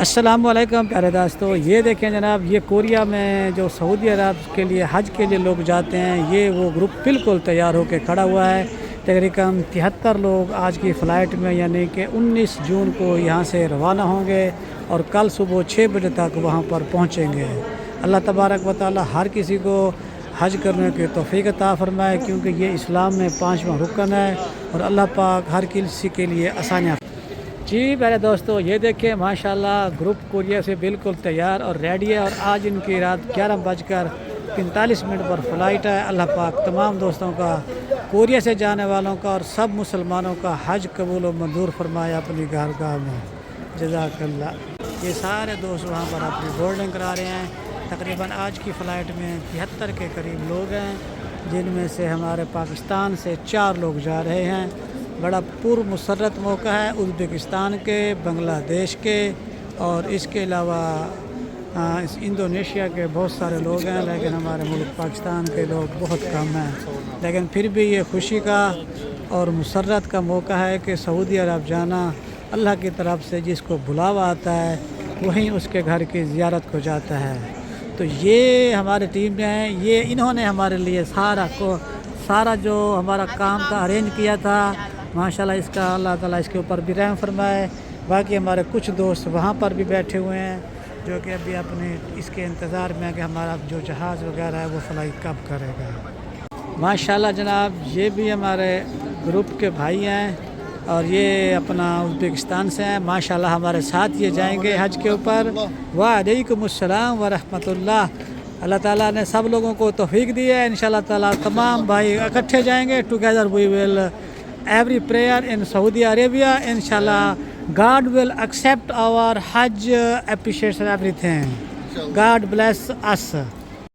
السلام علیکم پیارے دوستو، یہ دیکھیں جناب، یہ کوریا میں جو سعودی عرب کے لیے حج کے لیے لوگ جاتے ہیں، یہ وہ گروپ بالکل تیار ہو کے کھڑا ہوا ہے۔ تقریباً 73 لوگ آج کی فلائٹ میں، یعنی کہ 19 جون کو یہاں سے روانہ ہوں گے اور کل صبح 6 بجے تک وہاں پر پہنچیں گے۔ اللہ تبارک و تعالی ہر کسی کو حج کرنے کی توفیق عطا فرمائے، کیونکہ یہ اسلام میں 5واں رکن ہے اور اللہ پاک ہر کسی کے لیے آسانیاں۔ جی میرے دوستو، یہ دیکھیں ماشاءاللہ گروپ کوریا سے بالکل تیار اور ریڈی ہے، اور آج ان کی رات 11:45 پر فلائٹ ہے۔ اللہ پاک تمام دوستوں کا، کوریا سے جانے والوں کا اور سب مسلمانوں کا حج قبول و منظور فرمائے اپنی گارگاہ میں۔ جزاک اللہ۔ یہ سارے دوست وہاں پر اپنی بورڈنگ کرا رہے ہیں۔ تقریباً آج کی فلائٹ میں 73 کے قریب لوگ ہیں، جن میں سے ہمارے پاکستان سے 4 لوگ جا رہے ہیں۔ بڑا پر مسرت موقع ہے، ازبکستان کے، بنگلہ دیش کے اور اس کے علاوہ انڈونیشیا کے بہت سارے لوگ ہیں، لیکن ہمارے ملک پاکستان کے لوگ بہت کم ہیں۔ لیکن پھر بھی یہ خوشی کا اور مسرت کا موقع ہے کہ سعودی عرب جانا اللہ کی طرف سے جس کو بلاوا آتا ہے وہیں اس کے گھر کی زیارت کو جاتا ہے۔ تو یہ ہمارے ٹیم میں ہیں، یہ انہوں نے ہمارے لیے سارا جو ہمارا کام کا ارینج کیا تھا۔ ماشاءاللہ اس کا اللہ تعالیٰ اس کے اوپر بھی رحم فرمائے۔ باقی ہمارے کچھ دوست وہاں پر بھی بیٹھے ہوئے ہیں جو کہ ابھی اپنے اس کے انتظار میں ہیں کہ ہمارا جو جہاز وغیرہ ہے وہ فلائٹ کب کرے گا۔ ماشاءاللہ جناب، یہ بھی ہمارے گروپ کے بھائی ہیں اور یہ اپنا ازبکستان سے ہیں۔ ماشاءاللہ ہمارے ساتھ یہ جائیں گے حج کے اوپر۔ وعلیکم السلام ورحمۃ اللہ۔ اللہ تعالیٰ نے سب لوگوں کو توفیق دی ہے، انشاءاللہ تعالیٰ تمام بھائی اکٹھے جائیں گے۔ Together we will every prayer in Saudi Arabia. Inshallah, God will accept our Hajj, appreciates everything. God bless us.